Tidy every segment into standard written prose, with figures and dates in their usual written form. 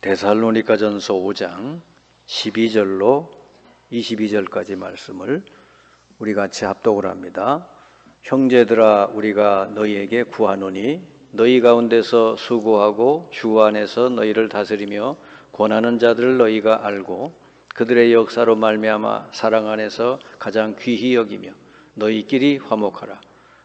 데살로니가전서 5장 12절로 22절까지 말씀을 우리 같이 합독을 합니다. 형제들아, 우리가 너희에게 구하노니 너희 가운데서 수고하고 주 안에서 너희를 다스리며 권하는 자들을 너희가 알고 그들의 역사로 말미암아 사랑 안에서 가장 귀히 여기며 너희끼리 화목하라.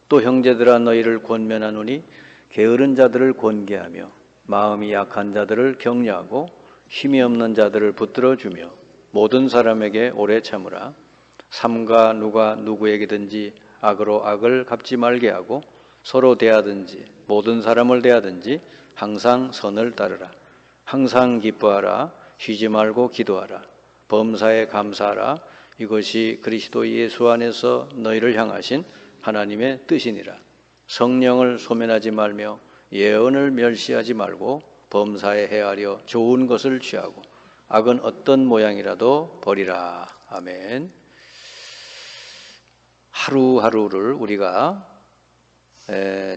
또 형제들아, 너희를 권면하노니 게으른 자들을 권계하며 마음이 약한 자들을 격려하고 힘이 없는 자들을 붙들어주며 모든 사람에게 오래 참으라. 삼가 누가 누구에게든지 악으로 악을 갚지 말게 하고 서로 대하든지 모든 사람을 대하든지 항상 선을 따르라. 항상 기뻐하라. 쉬지 말고 기도하라. 범사에 감사하라. 이것이 그리스도 예수 안에서 너희를 향하신 하나님의 뜻이니라. 성령을 소멸하지 말며 예언을 멸시하지 말고 범사에 헤아려 좋은 것을 취하고 악은 어떤 모양이라도 버리라. 아멘. 하루하루를 우리가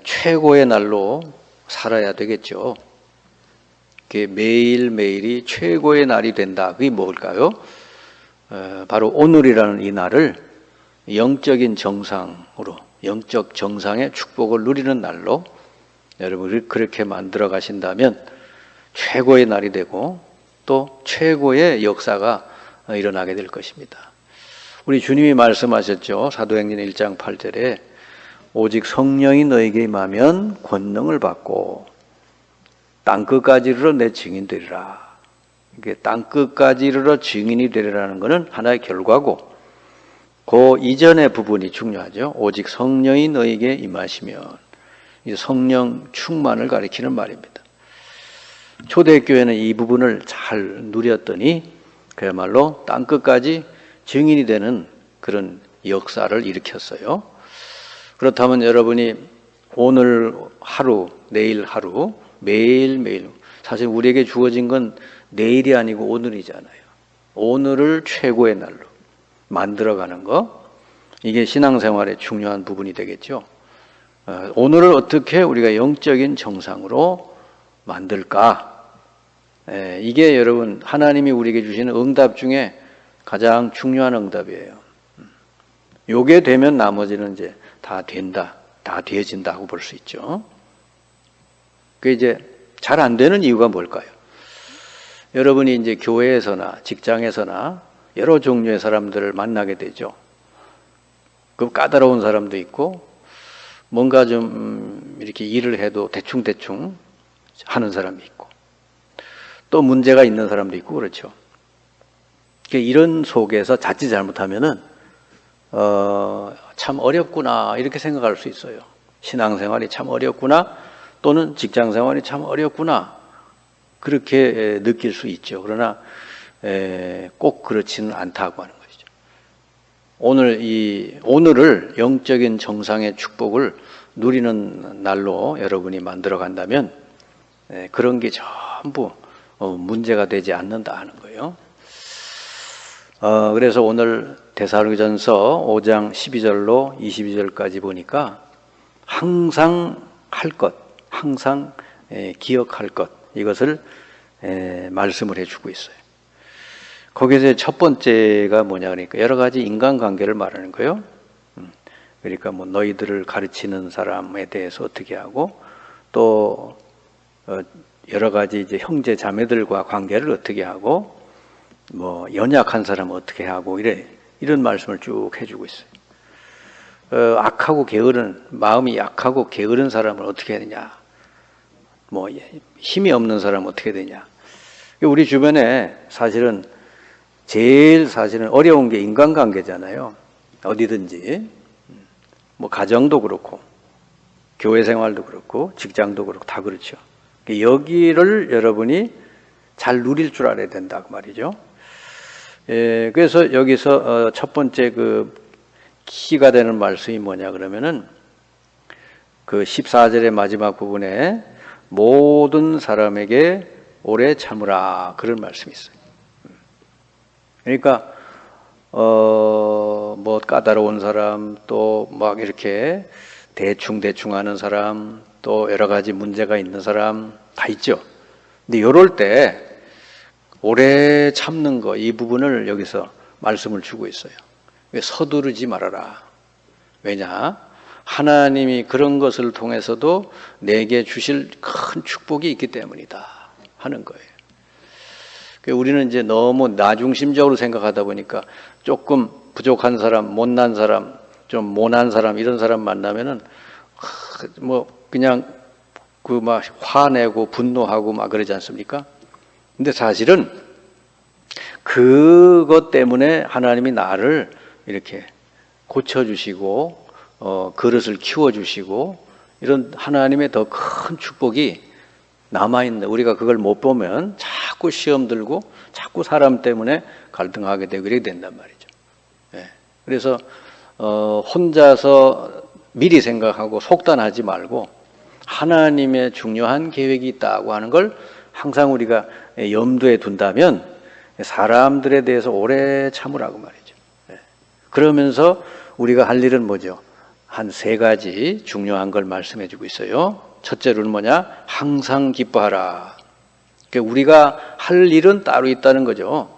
최고의 날로 살아야 되겠죠. 매일매일이 최고의 날이 된다. 그게 뭘까요? 바로 오늘이라는 이 날을 영적인 정상으로, 영적 정상의 축복을 누리는 날로 여러분이 그렇게 만들어 가신다면 최고의 날이 되고 또 최고의 역사가 일어나게 될 것입니다. 우리 주님이 말씀하셨죠. 사도행전 1장 8절에 오직 성령이 너에게 임하면 권능을 받고 땅끝까지 이르러 내 증인 되리라. 이게 땅끝까지 이르러 증인이 되리라는 것은 하나의 결과고 그 이전의 부분이 중요하죠. 오직 성령이 너에게 임하시면, 이 성령 충만을 가리키는 말입니다. 초대교회는 이 부분을 잘 누렸더니 그야말로 땅끝까지 증인이 되는 그런 역사를 일으켰어요. 그렇다면 여러분이 오늘 하루, 내일 하루, 매일매일, 사실 우리에게 주어진 건 내일이 아니고 오늘이잖아요. 오늘을 최고의 날로 만들어가는 거, 이게 신앙생활의 중요한 부분이 되겠죠. 오늘을 어떻게 우리가 영적인 정상으로 만들까? 이게 여러분 하나님이 우리에게 주시는 응답 중에 가장 중요한 응답이에요. 요게 되면 나머지는 이제 다 된다, 다 되어진다고 볼 수 있죠. 그 이제 잘 안 되는 이유가 뭘까요? 여러분이 이제 교회에서나 직장에서나 여러 종류의 사람들을 만나게 되죠. 그 까다로운 사람도 있고 뭔가 좀 이렇게 일을 해도 대충대충 하는 사람이 있고 또 문제가 있는 사람도 있고 그렇죠. 이런 속에서 자칫 잘못하면은 참 어렵구나 이렇게 생각할 수 있어요. 신앙생활이 참 어렵구나 또는 직장생활이 참 어렵구나 그렇게 느낄 수 있죠. 그러나 꼭 그렇지는 않다고 하는 것이죠. 오늘을 영적인 정상의 축복을 누리는 날로 여러분이 만들어 간다면 그런 게 전부 문제가 되지 않는다 하는 거예요. 그래서 오늘 데살로니가전서 5장 12절로 22절까지 보니까 항상 할 것, 항상 기억할 것, 이것을 말씀을 해주고 있어요. 거기서 첫 번째가 뭐냐 그러니까 여러 가지 인간관계를 말하는 거예요. 그러니까 뭐 너희들을 가르치는 사람에 대해서 어떻게 하고 또 여러 가지 이제 형제 자매들과 관계를 어떻게 하고 뭐 연약한 사람은 어떻게 하고 이런 말씀을 쭉 해주고 있어요. 악하고 게으른 마음이 약하고 게으른 사람을 어떻게 해야 되냐, 뭐 힘이 없는 사람은 어떻게 되냐. 우리 주변에 사실은 제일 어려운 게 인간관계잖아요. 어디든지 뭐 가정도 그렇고 교회 생활도 그렇고 직장도 그렇고 다 그렇죠. 여기를 여러분이 잘 누릴 줄 알아야 된다 그 말이죠. 그래서 여기서 첫 번째 그 키가 되는 말씀이 뭐냐 그러면은 그 14절의 마지막 부분에 모든 사람에게 오래 참으라 그런 말씀이 있어요. 그러니까 뭐 까다로운 사람 또 막 이렇게 대충 하는 사람 또 여러 가지 문제가 있는 사람 다 있죠. 근데 이럴 때 오래 참는 거, 이 부분을 여기서 말씀을 주고 있어요. 서두르지 말아라. 왜냐? 하나님이 그런 것을 통해서도 내게 주실 큰 축복이 있기 때문이다 하는 거예요. 우리는 이제 너무 나중심적으로 생각하다 보니까 조금 부족한 사람, 못난 사람, 좀 모난 사람, 이런 사람 만나면은 뭐 그냥 그 막 화내고 분노하고 막 그러지 않습니까? 근데 사실은 그것 때문에 하나님이 나를 이렇게 고쳐주시고 그릇을 키워주시고 이런 하나님의 더 큰 축복이 남아있는, 우리가 그걸 못 보면 자꾸 시험 들고 자꾸 사람 때문에 갈등하게 되고 이렇게 된단 말이죠. 예. 그래서 혼자서 미리 생각하고 속단하지 말고 하나님의 중요한 계획이 있다고 하는 걸 항상 우리가 염두에 둔다면 사람들에 대해서 오래 참으라고 말이죠. 예. 그러면서 우리가 할 일은 뭐죠? 한 3가지 중요한 걸 말씀해 주고 있어요. 첫째로는 뭐냐? 항상 기뻐하라. 그러니까 우리가 할 일은 따로 있다는 거죠.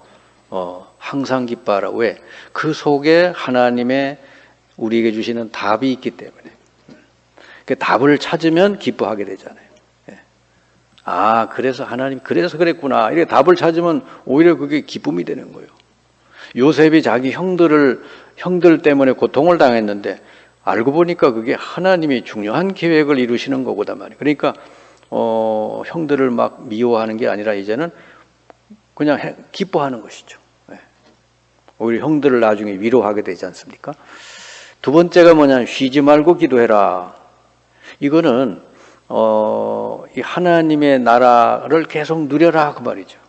항상 기뻐하라. 왜? 그 속에 하나님의 우리에게 주시는 답이 있기 때문에. 그 답을 찾으면 기뻐하게 되잖아요. 예. 아, 그래서 하나님 그래서 그랬구나. 이렇게 답을 찾으면 오히려 그게 기쁨이 되는 거예요. 요셉이 자기 형들 때문에 고통을 당했는데 알고 보니까 그게 하나님이 중요한 계획을 이루시는 거보다 말이에요. 그러니까 형들을 막 미워하는 게 아니라 이제는 그냥 기뻐하는 것이죠. 예. 오히려 형들을 나중에 위로하게 되지 않습니까? 두 번째가 뭐냐면 쉬지 말고 기도해라. 이거는 이 하나님의 나라를 계속 누려라 그 말이죠.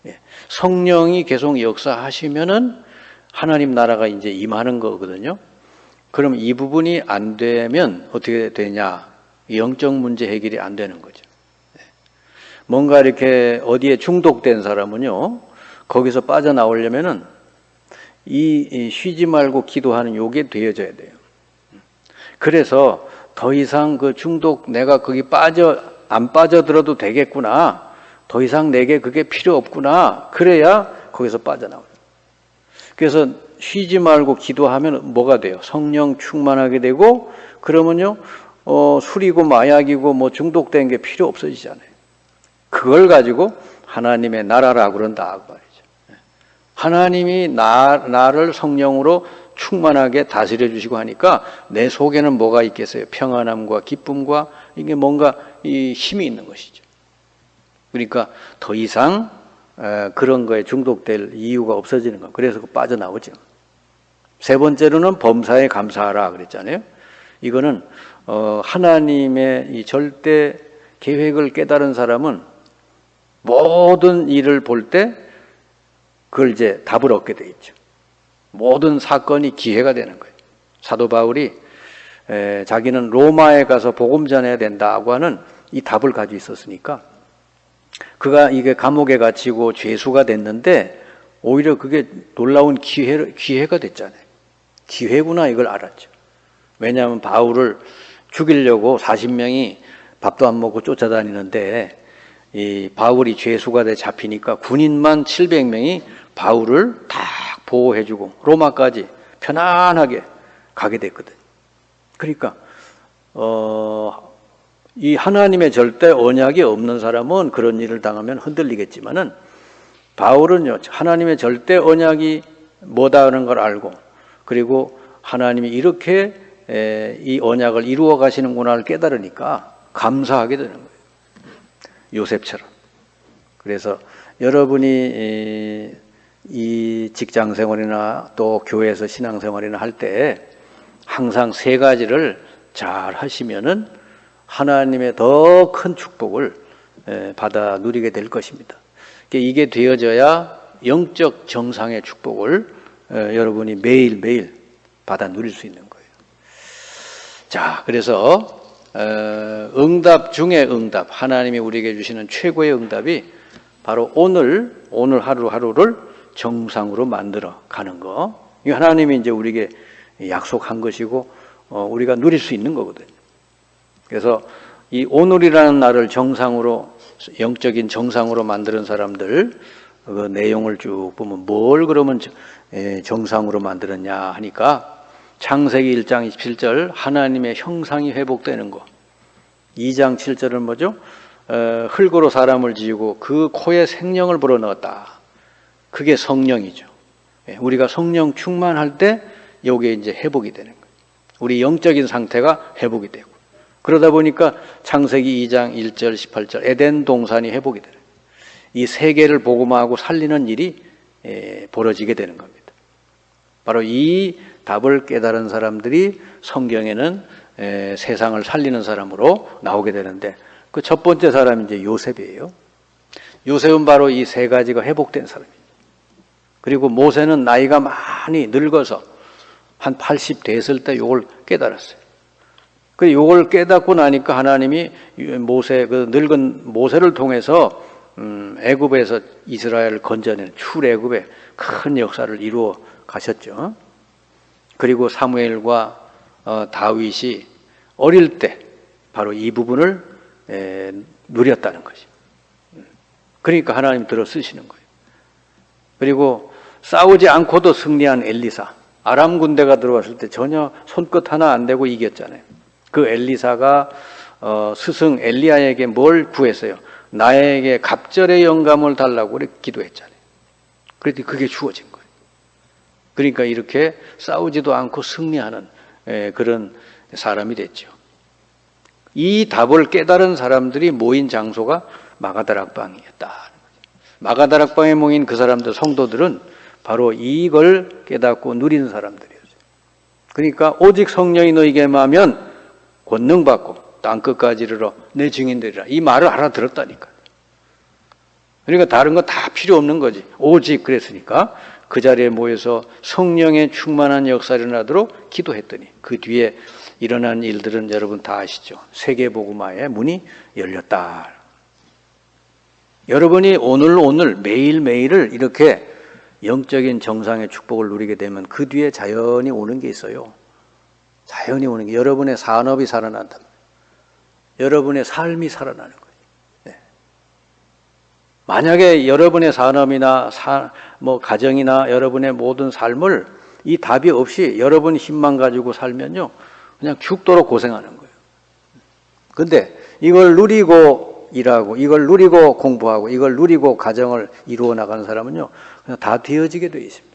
예. 성령이 계속 역사하시면은 하나님 나라가 이제 임하는 거거든요. 그럼 이 부분이 안 되면 어떻게 되냐? 영적 문제 해결이 안 되는 거죠. 예. 뭔가 이렇게 어디에 중독된 사람은요, 거기서 빠져나오려면은 이 쉬지 말고 기도하는 요게 되어져야 돼요. 그래서 더 이상 그 중독, 내가 거기 안 빠져들어도 되겠구나. 더 이상 내게 그게 필요 없구나. 그래야 거기서 빠져나와요. 그래서 쉬지 말고 기도하면 뭐가 돼요? 성령 충만하게 되고, 그러면요, 술이고 마약이고 뭐 중독된 게 필요 없어지잖아요. 그걸 가지고 하나님의 나라라고 그런다 그 말이죠. 하나님이 나를 성령으로 충만하게 다스려 주시고 하니까 내 속에는 뭐가 있겠어요? 평안함과 기쁨과 이게 뭔가 이 힘이 있는 것이죠. 그러니까 더 이상 그런 거에 중독될 이유가 없어지는 거. 그래서 빠져나오죠. 세 번째로는 범사에 감사하라 그랬잖아요. 이거는 하나님의 이 절대 계획을 깨달은 사람은 모든 일을 볼 때 그걸 이제 답을 얻게 돼 있죠. 모든 사건이 기회가 되는 거예요. 사도 바울이 자기는 로마에 가서 복음 전해야 된다고 하는 이 답을 가지고 있었으니까 그가 이게 감옥에 갇히고 죄수가 됐는데 오히려 그게 놀라운 기회가 됐잖아요. 기회구나 이걸 알았죠. 왜냐하면 바울을 죽이려고 40명이 밥도 안 먹고 쫓아다니는데 이 바울이 죄수가 돼 잡히니까 군인만 700명이 바울을 다 보호해주고 로마까지 편안하게 가게 됐거든. 그러니까 이 하나님의 절대 언약이 없는 사람은 그런 일을 당하면 흔들리겠지만은 바울은요 하나님의 절대 언약이 뭐다는 걸 알고 그리고 하나님이 이렇게 이 언약을 이루어 가시는구나를 깨달으니까 감사하게 되는 거예요. 요셉처럼. 그래서 여러분이 이 직장 생활이나 또 교회에서 신앙 생활이나 할 때 항상 3가지를 잘 하시면은 하나님의 더 큰 축복을 받아 누리게 될 것입니다. 이게 되어져야 영적 정상의 축복을 여러분이 매일매일 받아 누릴 수 있는 거예요. 자, 그래서 응답 중에 응답, 하나님이 우리에게 주시는 최고의 응답이 바로 오늘 하루하루를 정상으로 만들어 가는 거. 이 하나님이 이제 우리에게 약속한 것이고 우리가 누릴 수 있는 거거든요. 그래서 이 오늘이라는 날을 정상으로 영적인 정상으로 만드는 사람들 그 내용을 쭉 보면 뭘 그러면 정상으로 만들었냐 하니까 창세기 1장 27절 하나님의 형상이 회복되는 거, 2장 7절은 뭐죠? 흙으로 사람을 지으고 그 코에 생명을 불어넣었다. 그게 성령이죠. 우리가 성령 충만할 때 이게 이제 회복이 되는 거예요. 우리 영적인 상태가 회복이 되고, 그러다 보니까 창세기 2장 1절 18절 에덴 동산이 회복이 되는 거예요. 이 세계를 복음화하고 살리는 일이 벌어지게 되는 겁니다. 바로 이 답을 깨달은 사람들이 성경에는 세상을 살리는 사람으로 나오게 되는데, 그 첫 번째 사람이 이제 요셉이에요. 요셉은 바로 이 세 가지가 회복된 사람이에요. 그리고 모세는 나이가 많이 늙어서 한 80 됐을 때 이걸 깨달았어요. 그 이걸 깨닫고 나니까 하나님이 모세, 그 늙은 모세를 통해서 애굽에서 이스라엘을 건져낸 출애굽의 큰 역사를 이루어 가셨죠. 그리고 사무엘과 다윗이 어릴 때 바로 이 부분을 누렸다는 거죠. 그러니까 하나님 들어 쓰시는 거예요. 그리고 싸우지 않고도 승리한 엘리사, 아람 군대가 들어왔을 때 전혀 손끝 하나 안 대고 이겼잖아요. 그 엘리사가 스승 엘리야에게 뭘 구했어요? 나에게 갑절의 영감을 달라고 그렇게 기도했잖아요. 그랬더니 그게 주어진 거예요. 그러니까 이렇게 싸우지도 않고 승리하는 그런 사람이 됐죠. 이 답을 깨달은 사람들이 모인 장소가 마가다락방이었다. 마가다락방에 모인 그 사람들, 성도들은 바로 이걸 깨닫고 누리는 사람들이었어요. 그러니까 오직 성령이 너희에게 임하면 권능 받고 땅 끝까지 이르러 내 증인 되리라. 이 말을 알아들었다니까. 그러니까 다른 거 다 필요 없는 거지. 오직 그랬으니까 그 자리에 모여서 성령의 충만한 역사를 일어나도록 기도했더니 그 뒤에 일어난 일들은 여러분 다 아시죠. 세계복음화의 문이 열렸다. 여러분이 오늘 매일매일을 이렇게 영적인 정상의 축복을 누리게 되면 그 뒤에 자연히 오는 게 있어요. 자연히 오는 게, 여러분의 산업이 살아난다. 여러분의 삶이 살아나는 거예요. 네. 만약에 여러분의 산업이나 가정이나 여러분의 모든 삶을 이 답이 없이 여러분 힘만 가지고 살면요, 그냥 죽도록 고생하는 거예요. 근데 이걸 누리고 일하고, 이걸 누리고 공부하고, 이걸 누리고 가정을 이루어 나가는 사람은요, 그냥 다 되어지게 되어 있습니다.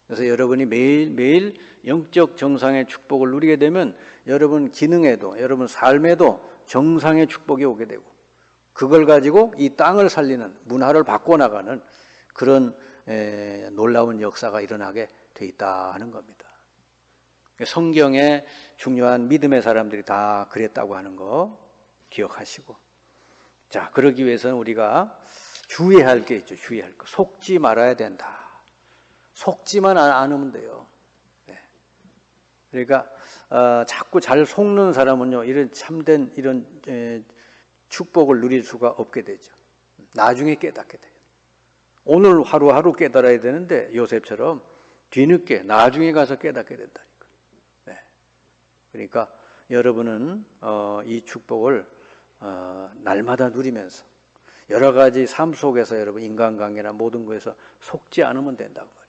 그래서 여러분이 매일매일 영적 정상의 축복을 누리게 되면 여러분 기능에도, 여러분 삶에도 정상의 축복이 오게 되고, 그걸 가지고 이 땅을 살리는, 문화를 바꿔나가는 그런 놀라운 역사가 일어나게 돼 있다 하는 겁니다. 성경에 중요한 믿음의 사람들이 다 그랬다고 하는 거 기억하시고, 자, 그러기 위해서는 우리가 주의할 게 있죠. 주의할 거. 속지 말아야 된다. 속지만 않으면 돼요. 네. 그러니까 자꾸 잘 속는 사람은요, 이런 참된 이런 축복을 누릴 수가 없게 되죠. 나중에 깨닫게 돼요. 오늘 하루하루 깨달아야 되는데 요셉처럼 뒤늦게 나중에 가서 깨닫게 된다니까. 네. 그러니까 여러분은 이 축복을 날마다 누리면서 여러 가지 삶 속에서 여러분 인간관계나 모든 것에서 속지 않으면 된다고 말이죠.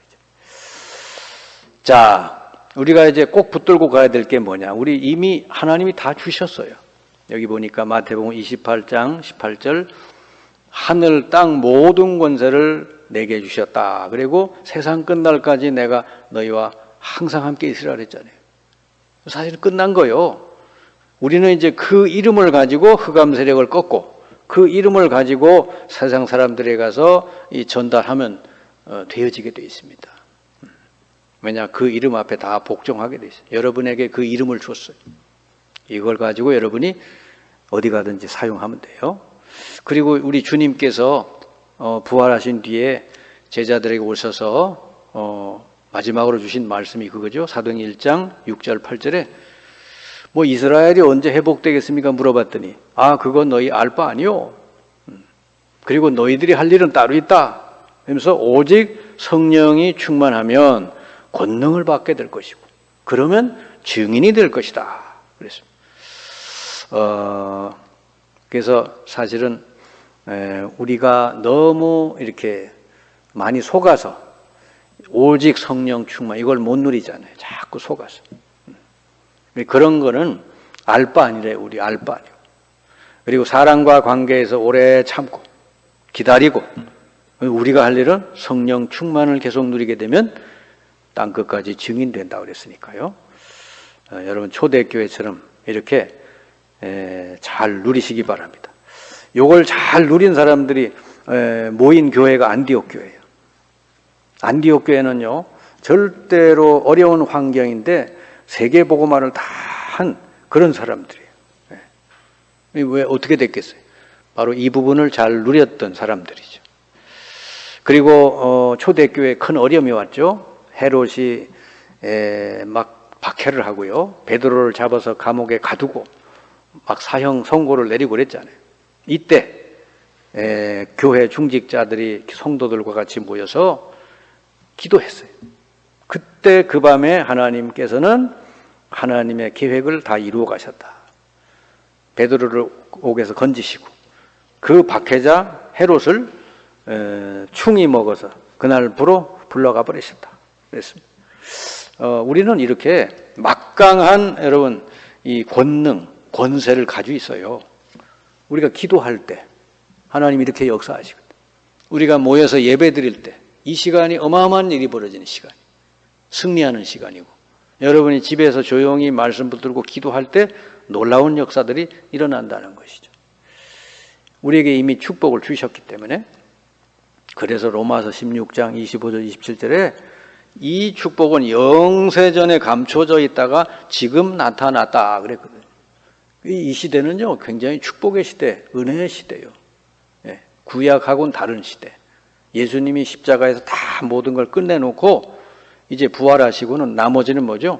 자, 우리가 이제 꼭 붙들고 가야 될 게 뭐냐? 우리 이미 하나님이 다 주셨어요. 여기 보니까 마태복음 28장 18절 하늘 땅 모든 권세를 내게 주셨다. 그리고 세상 끝날까지 내가 너희와 항상 함께 있으라 그랬잖아요. 사실 끝난 거예요. 우리는 이제 그 이름을 가지고 흑암 세력을 꺾고 그 이름을 가지고 세상 사람들에 가서 이 전달하면 되어지게 되어 있습니다. 왜냐, 그 이름 앞에 다 복종하게 되어 있어요. 여러분에게 그 이름을 줬어요. 이걸 가지고 여러분이 어디 가든지 사용하면 돼요. 그리고 우리 주님께서 부활하신 뒤에 제자들에게 오셔서 마지막으로 주신 말씀이 그거죠. 사도행전 1장 6절 8절에 뭐 이스라엘이 언제 회복되겠습니까? 물어봤더니 그건 너희 알 바 아니요. 그리고 너희들이 할 일은 따로 있다. 그러면서 오직 성령이 충만하면 권능을 받게 될 것이고 그러면 증인이 될 것이다. 그랬습니다. 그래서 사실은 우리가 너무 이렇게 많이 속아서 오직 성령 충만 이걸 못 누리잖아요. 자꾸 속아서. 그런 거는 알 바 아니래. 우리 알 바 아니고. 그리고 사람과 관계에서 오래 참고 기다리고 우리가 할 일은 성령 충만을 계속 누리게 되면 땅끝까지 증인된다고 그랬으니까요. 여러분 초대교회처럼 이렇게 잘 누리시기 바랍니다. 요걸 잘 누린 사람들이 모인 교회가 안디옥 교회예요. 안디옥 교회는요, 절대로 어려운 환경인데 세계복음화를 다 한 그런 사람들이에요. 왜 어떻게 됐겠어요? 바로 이 부분을 잘 누렸던 사람들이죠. 그리고 초대교회에 큰 어려움이 왔죠. 헤롯이 막 박해를 하고요, 베드로를 잡아서 감옥에 가두고 막 사형 선고를 내리고 그랬잖아요. 이때 교회 중직자들이 성도들과 같이 모여서 기도했어요. 그때 그 밤에 하나님께서는 하나님의 계획을 다 이루어 가셨다. 베드로를 옥에서 건지시고 그 박해자 헤롯을 충이 먹어서 그날부로 불러가 버리셨다. 그랬습니다. 우리는 이렇게 막강한 여러분 이 권능, 권세를 가지고 있어요. 우리가 기도할 때 하나님 이렇게 역사하시거든. 우리가 모여서 예배 드릴 때 이 시간이 어마어마한 일이 벌어지는 시간, 승리하는 시간이고, 여러분이 집에서 조용히 말씀 붙들고 기도할 때 놀라운 역사들이 일어난다는 것이죠. 우리에게 이미 축복을 주셨기 때문에, 그래서 로마서 16장 25절 27절에 이 축복은 영세전에 감춰져 있다가 지금 나타났다 그랬거든요. 이 시대는요 굉장히 축복의 시대, 은혜의 시대예요. 구약하고는 다른 시대. 예수님이 십자가에서 다 모든 걸 끝내놓고 이제 부활하시고는 나머지는 뭐죠?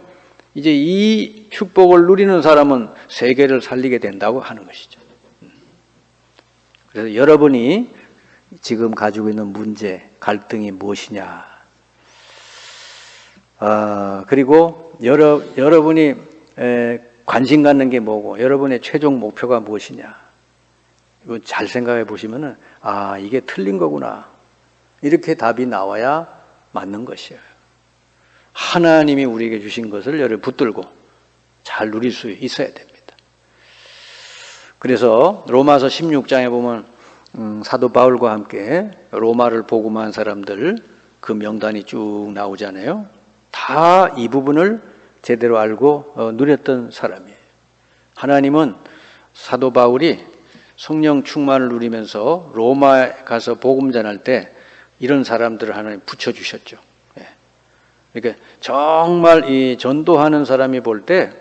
이제 이 축복을 누리는 사람은 세계를 살리게 된다고 하는 것이죠. 그래서 여러분이 지금 가지고 있는 문제, 갈등이 무엇이냐? 그리고 여러분이 관심 갖는 게 뭐고, 여러분의 최종 목표가 무엇이냐? 이거 잘 생각해 보시면은, 이게 틀린 거구나. 이렇게 답이 나와야 맞는 것이에요. 하나님이 우리에게 주신 것을 여러분 붙들고 잘 누릴 수 있어야 됩니다. 그래서 로마서 16장에 보면 사도 바울과 함께 로마를 복음한 사람들 그 명단이 쭉 나오잖아요. 다 이 부분을 제대로 알고 누렸던 사람이에요. 하나님은 사도 바울이 성령 충만을 누리면서 로마에 가서 복음 전할 때 이런 사람들을 하나님 붙여주셨죠. 그러니까 정말 이 전도하는 사람이 볼 때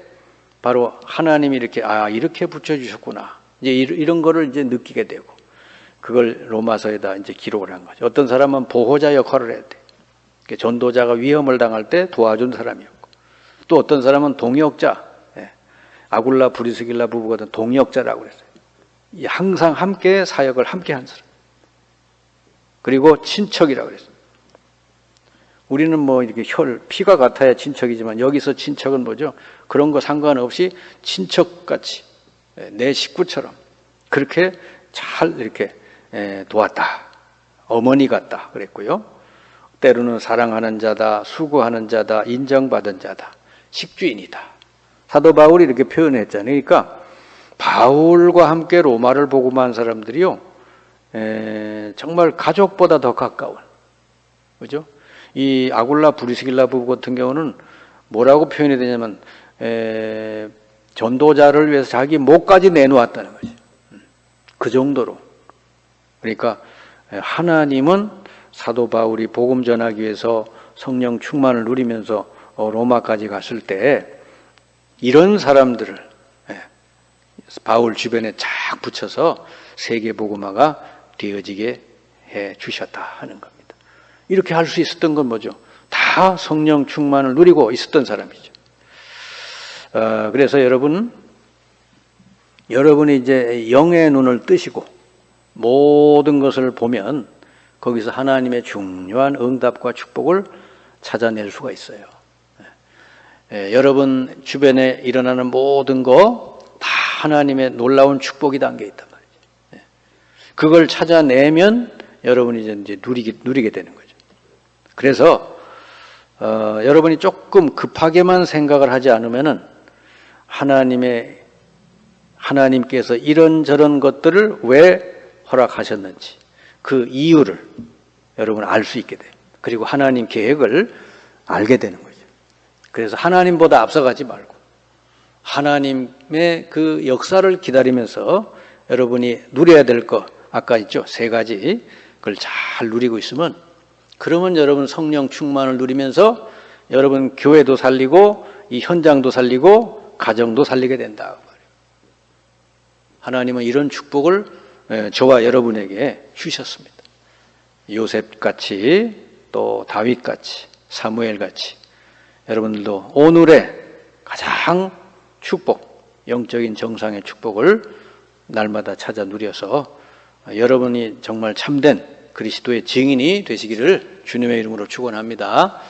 바로 하나님이 이렇게 붙여주셨구나. 이제 이런 거를 이제 느끼게 되고, 그걸 로마서에다 이제 기록을 한 거죠. 어떤 사람은 보호자 역할을 해야 돼. 그러니까 전도자가 위험을 당할 때 도와준 사람이었고, 또 어떤 사람은 동역자, 아굴라 브리스길라 부부가 동역자라고 그랬어요. 항상 함께 사역을 함께 한 사람. 그리고 친척이라고 그랬어요. 우리는 뭐 이렇게 피가 같아야 친척이지만 여기서 친척은 뭐죠? 그런 거 상관없이 친척같이 내 식구처럼 그렇게 잘 이렇게 도왔다. 어머니 같다 그랬고요. 때로는 사랑하는 자다, 수고하는 자다, 인정받은 자다, 식주인이다. 사도 바울이 이렇게 표현했잖아요. 그러니까 바울과 함께 로마를 복음한 사람들이요, 정말 가족보다 더 가까운, 그죠? 이 아굴라 브리스길라 부부 같은 경우는 뭐라고 표현해야 되냐면 전도자를 위해서 자기 목까지 내놓았다는 거죠. 그 정도로. 그러니까 하나님은 사도 바울이 복음 전하기 위해서 성령 충만을 누리면서 로마까지 갔을 때 이런 사람들을 바울 주변에 쫙 붙여서 세계 복음화가 되어지게 해 주셨다 하는 겁니다. 이렇게 할 수 있었던 건 뭐죠? 다 성령 충만을 누리고 있었던 사람이죠. 그래서 여러분이 이제 영의 눈을 뜨시고 모든 것을 보면 거기서 하나님의 중요한 응답과 축복을 찾아낼 수가 있어요. 여러분 주변에 일어나는 모든 거 다 하나님의 놀라운 축복이 담겨 있단 말이죠. 그걸 찾아내면 여러분이 이제 누리게 되는 거죠. 그래서 여러분이 조금 급하게만 생각을 하지 않으면은 하나님께서 이런저런 것들을 왜 허락하셨는지 그 이유를 여러분 알 수 있게 돼요. 그리고 하나님 계획을 알게 되는 거죠. 그래서 하나님보다 앞서가지 말고 하나님의 그 역사를 기다리면서 여러분이 누려야 될 것, 아까 있죠? 3가지. 그걸 잘 누리고 있으면 그러면 여러분 성령 충만을 누리면서 여러분 교회도 살리고 이 현장도 살리고 가정도 살리게 된다. 하나님은 이런 축복을 저와 여러분에게 주셨습니다. 요셉같이 또 다윗같이 사무엘같이 여러분들도 오늘의 가장 축복, 영적인 정상의 축복을 날마다 찾아 누려서 여러분이 정말 참된 그리스도의 증인이 되시기를 주님의 이름으로 축원합니다.